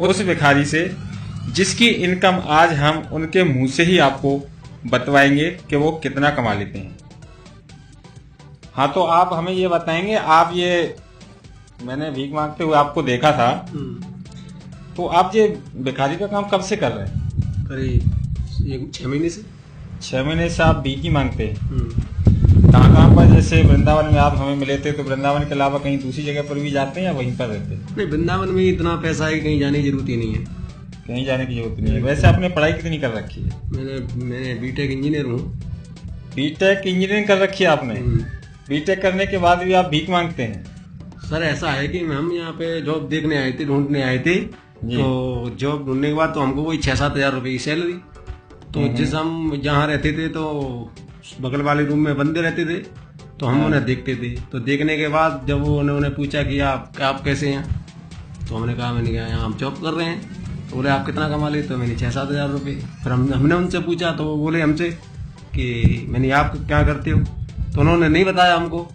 उस भिखारी से जिसकी इनकम आज हम उनके मुंह से ही आपको बतवाएंगे कि वो कितना कमा लेते हैं। हाँ, तो आप हमें ये बताएंगे, आप ये मैंने भीख मांगते हुए आपको देखा था, तो आप ये भिखारी का काम कब से कर रहे हैं? करीब 6 महीने से। 6 महीने से आप भीख ही मांगते हैं? कहाँ कहाँ पर? जैसे वृंदावन में आप हमें मिले थे, तो वृंदावन के अलावा कहीं दूसरी जगह पर भी जाते हैं या वहीं पर रहते हैं? नहीं, वृंदावन में इतना पैसा है कि कहीं जाने की जरूरत ही नहीं है। कहीं जाने की जरूरत नहीं है। वैसे आपने पढ़ाई कितनी कर रखी है? मैंने बीटेक इंजीनियर हूँ। बीटेक इंजीनियरिंग कर रखी है आपने? बीटेक करने के बाद भी आप भीख मांगते हैं? सर ऐसा है कि हम यहाँ पे जॉब देखने आए थे, ढूंढने आए थे। तो जॉब ढूंढने के बाद तो हमको वही 6-7 हजार रुपए की सैलरी। तो जिस हम जहाँ रहते थे तो बगल वाले रूम में बंदे रहते थे, तो हम उन्हें देखते थे। तो देखने के बाद जब उन्होंने पूछा कि आप कैसे हैं, तो हमने कहा मैंने कहा यहाँ हम जॉब कर रहे हैं। तो बोले आप कितना कमा लेते? तो मैंने 6-7 हजार रुपये। फिर हमने उनसे पूछा तो वो बोले हमसे कि मैंने आप क्या करते हो, तो उन्होंने नहीं बताया हमको।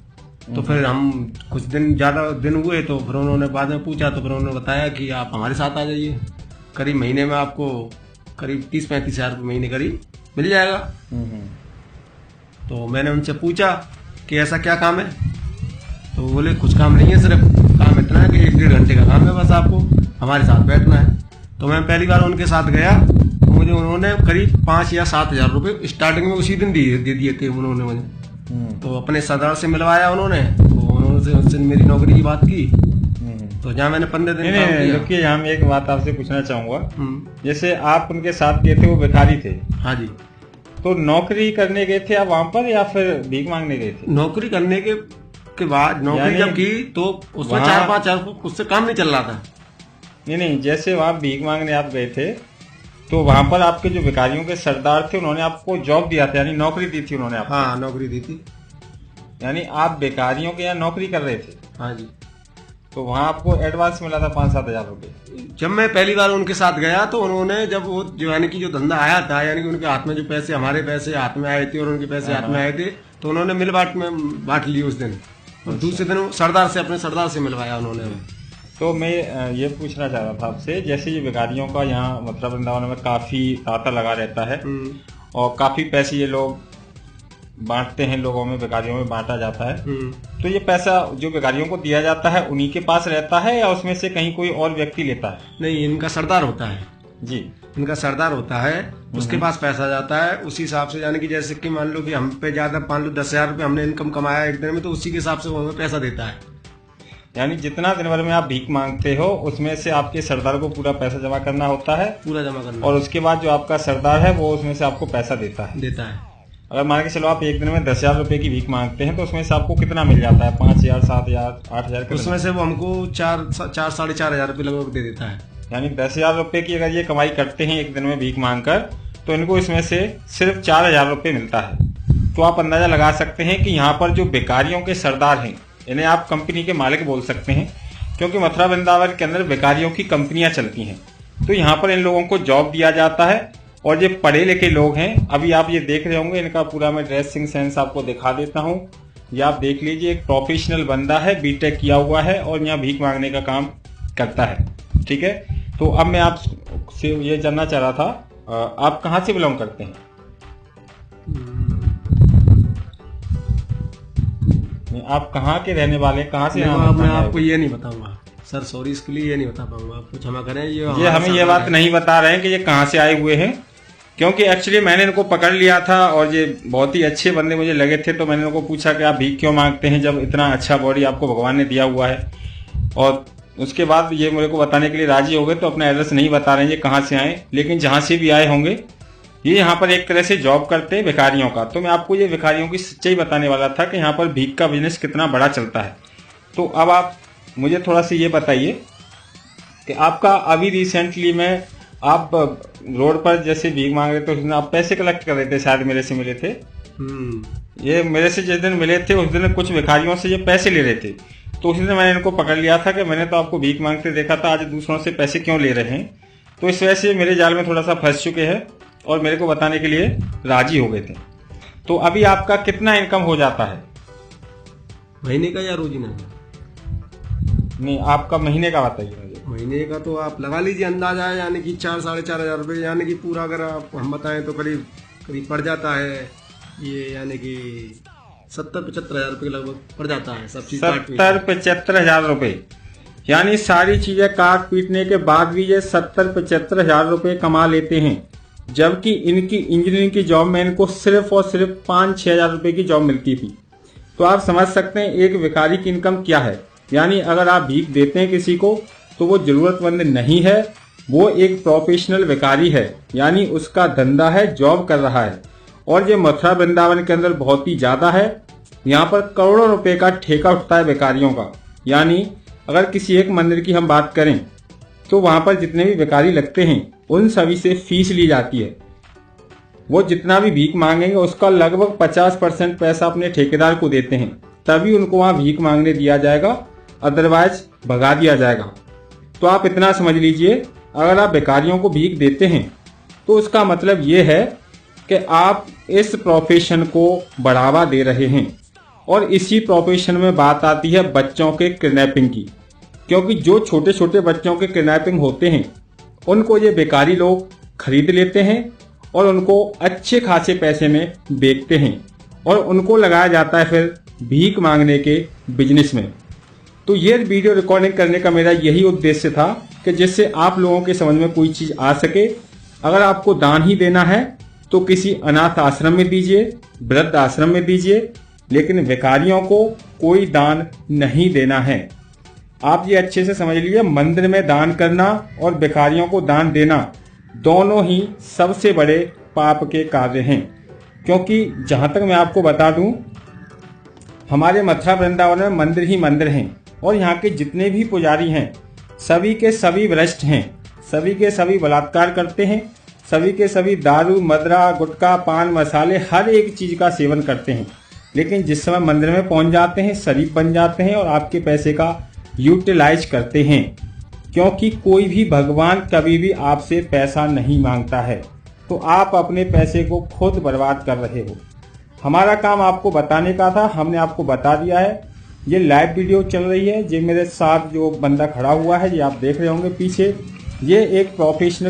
तो फिर हम कुछ दिन ज़्यादा दिन हुए तो फिर उन्होंने बाद में पूछा, तो फिर उन्होंने बताया कि आप हमारे साथ आ जाइए, करीब महीने में आपको करीब 30-35 हजार रुपये महीने करीब मिल जाएगा। तो मैंने उनसे पूछा कि ऐसा क्या काम है, तो बोले कुछ काम नहीं है, सिर्फ काम इतना है कि 1-1.5 घंटे का काम है, बस आपको हमारे साथ बैठना है। तो मैं पहली बार उनके साथ गया तो मुझे उन्होंने करीब 5 या 7 हजार रुपये स्टार्टिंग में उसी दिन दे दिए थे उन्होंने मुझे। तो अपने सरदार से मिलवाया उन्होंने, तो उन्होंने उनसे मेरी नौकरी की बात की। तो जहाँ मैंने 15 दिन काम किया। देखिए, यहाँ मैं एक बात आपसे पूछना चाहूंगा। जैसे आप उनके साथ गए थे, वो भिखारी थे। हाँ जी। तो नौकरी करने गए थे आप वहां पर या फिर भीख मांगने गए थे? नौकरी करने के बाद नौकरी जब की तो उसमें 4-5 हजार उससे काम नहीं चल रहा था। नहीं, जैसे वहां भीख मांगने आप गए थे तो वहां पर आपके जो भिखारियों के सरदार थे उन्होंने आपको जॉब दिया था, यानी नौकरी दी थी उन्होंने आपको? हाँ, नौकरी दी थी। यानी आप भिखारियों के यहाँ नौकरी कर रहे थे? हाँ जी। तो वहां आपको एडवांस मिला था 5-7 हजार रुपए? जब मैं पहली बार उनके साथ गया तो उन्होंने जब वो यानी कि जो धंधा आया था, यानी कि उनके हाथ में जो पैसे, हमारे पैसे हाथ में आए थे और उनके पैसे हाथ में आए थे, तो उन्होंने मिल बांट लिए उस दिन। और दूसरे दिन अपने सरदार से मिलवाया उन्होंने। तो मैं ये पूछना चाह रहा था आपसे, जैसे ये भिखारियों का यहाँ मथुरा वृंदावन में काफी तांता लगा रहता है और काफी पैसे ये लोग बांटते हैं, लोगों में, भिखारियों में बांटा जाता है। तो ये पैसा जो भिखारियों को दिया जाता है उन्हीं के पास रहता है या उसमें से कहीं कोई और व्यक्ति लेता है? नहीं, इनका सरदार होता है जी। इनका सरदार होता है, उसके पास पैसा जाता है उसी हिसाब से। यानी कि जैसे कि मान लो कि हम पे ज्यादा 10 हजार रुपये हमने इनकम कमाया एक दिन में, तो उसी के हिसाब से वो हमें पैसा देता है। यानी जितना दिन भर में आप भीख मांगते हो उसमें से आपके सरदार को पूरा पैसा जमा करना होता है? पूरा जमा करना। और उसके बाद जो आपका सरदार है वो उसमें से आपको पैसा देता है। अगर मान के चलो आप एक दिन में 10 हजार रुपए की भीख मांगते हैं तो उसमें से आपको कितना मिल जाता है? 5 हजार, 7 हजार, 8 हजार? उसमें से वो हमको 4-4.5 हजार रुपये लगभग दे देता है। यानी 10 हजार रुपए की अगर ये कमाई करते हैं एक दिन में भीख मांग कर, तो इनको इसमें से सिर्फ 4 हजार रुपये मिलता है। तो आप अंदाजा लगा सकते हैं कि यहाँ पर जो भिखारियों के सरदार हैं, इन्हें आप कंपनी के मालिक बोल सकते हैं, क्योंकि मथुरा वृंदावन के अंदर भिखारियों की कंपनियां चलती हैं। तो यहाँ पर इन लोगों को जॉब दिया जाता है और ये पढ़े लिखे लोग हैं। अभी आप ये देख रहे होंगे, इनका पूरा मैं ड्रेसिंग सेंस आपको दिखा देता हूँ। ये आप देख लीजिए, एक प्रोफेशनल बंदा है, बीटेक किया हुआ है और यहाँ भीख मांगने का काम करता है। ठीक है, तो अब मैं आपसे ये जानना चाह रहा था, आप कहाँ से बिलोंग करते हैं? आप कहाँ के रहने वाले, कहाँ से? मैं आपको ये नहीं बताऊंगा सर, सॉरी, इसके लिए ये नहीं बता पाऊंगा, आप कुछ क्षमा करें। ये हमें ये बात नहीं बता रहे हैं कि ये कहाँ से आए हुए हैं, क्योंकि एक्चुअली मैंने इनको पकड़ लिया था और ये बहुत ही अच्छे बंदे मुझे लगे थे। तो मैंने इनको पूछा कि आप भीख क्यों मांगते हैं जब इतना अच्छा बॉडी आपको भगवान ने दिया हुआ है। और उसके बाद ये मेरे को बताने के लिए राजी हो गए। तो अपना एड्रेस नहीं बता रहे हैं ये कहाँ से आए, लेकिन जहाँ से भी आए होंगे ये यहाँ पर एक तरह से जॉब करते हैं भिखारियों का। तो मैं आपको ये भिखारियों की सच्चाई बताने वाला था कि यहाँ पर भीख का बिजनेस कितना बड़ा चलता है। तो अब आप मुझे थोड़ा सा ये बताइए कि आपका अभी रिसेंटली में आप रोड पर जैसे भीख मांग रहे थे, उस दिन आप पैसे कलेक्ट कर रहे थे, शायद मेरे से मिले थे। ये मेरे से जिस दिन मिले थे उस दिन कुछ भिखारियों से ये पैसे ले रहे थे। तो उसी दिन मैंने इनको पकड़ लिया था कि मैंने तो आपको भीख मांगते देखा था, आज दूसरों से पैसे क्यों ले रहे हैं। तो इस वजह से मेरे जाल में थोड़ा सा फंस चुके हैं और मेरे को बताने के लिए राजी हो गए थे। तो अभी आपका कितना इनकम हो जाता है? महीने का या रोजीना? नहीं, आपका महीने का बताइए मुझे। महीने का तो आप लगा लीजिए अंदाजा है, यानी कि 4-4.5 रुपये, यानी कि पूरा अगर आप हम बताएं तो करीब करीब पड़ जाता है ये, यानी कि 70-75 हजार रुपये लगभग पड़ जाता है सब चीज काट पीट के। 70-75 हजार रुपए, यानी सारी चीजें काट पीटने के बाद भी ये 70-75 हजार रुपए कमा लेते हैं, जबकि इनकी इंजीनियरिंग की जॉब में इनको सिर्फ और सिर्फ 5-6 हजार रुपए की जॉब मिलती थी। तो आप समझ सकते हैं एक भिखारी की इनकम क्या है। यानी अगर आप भीख देते हैं किसी को तो वो जरूरतमंद नहीं है, वो एक प्रोफेशनल भिखारी है, यानी उसका धंधा है, जॉब कर रहा है। और ये मथुरा वृंदावन के अंदर बहुत ही ज्यादा है। यहाँ पर करोड़ों रुपए का ठेका उठता है भिखारियों का। यानी अगर किसी एक मंदिर की हम बात करें तो वहां पर जितने भी भिखारी लगते हैं उन सभी से फीस ली जाती है। वो जितना भी भीख मांगेंगे उसका लगभग 50% पैसा अपने ठेकेदार को देते हैं, तभी उनको वहां भीख मांगने दिया जाएगा, अदरवाइज भगा दिया जाएगा। तो आप इतना समझ लीजिए, अगर आप भिखारियों को भीख देते हैं तो उसका मतलब ये है कि आप इस प्रोफेशन को बढ़ावा दे रहे हैं। और इसी प्रोफेशन में बात आती है बच्चों के किडनैपिंग की, क्योंकि जो छोटे छोटे बच्चों के किडनैपिंग होते हैं उनको ये बेकारी लोग खरीद लेते हैं और उनको अच्छे खासे पैसे में बेचते हैं और उनको लगाया जाता है फिर भीख मांगने के बिजनेस में। तो ये वीडियो रिकॉर्डिंग करने का मेरा यही उद्देश्य था कि जिससे आप लोगों के समझ में कोई चीज आ सके। अगर आपको दान ही देना है तो किसी अनाथ आश्रम में दीजिए, वृद्ध आश्रम में दीजिए, लेकिन भिखारियों को कोई दान नहीं देना है। आप ये अच्छे से समझ लीजिए, मंदिर में दान करना और भिखारियों को दान देना दोनों ही सबसे बड़े पाप के कार्य हैं। क्योंकि जहां तक मैं आपको बता दूं, हमारे मथुरा वृंदावन में मंदिर ही मंदिर हैं और यहाँ के जितने भी पुजारी हैं सभी के सभी भ्रष्ट हैं, सभी के सभी बलात्कार करते हैं, सभी के सभी दारू, मदरा, गुटखा, पान मसाले हर एक चीज का सेवन करते हैं। लेकिन जिस समय मंदिर में पहुंच जाते हैं शरीफ बन जाते हैं और आपके पैसे का यूटिलाइज करते हैं। क्योंकि कोई भी भगवान कभी भी आपसे पैसा नहीं मांगता है, तो आप अपने पैसे को खुद बर्बाद कर रहे हो। हमारा काम आपको बताने का था, हमने आपको बता दिया है। ये लाइव वीडियो चल रही है, ये मेरे साथ जो बंदा खड़ा हुआ है, ये आप देख रहे होंगे पीछे, ये एक प्रोफेशनल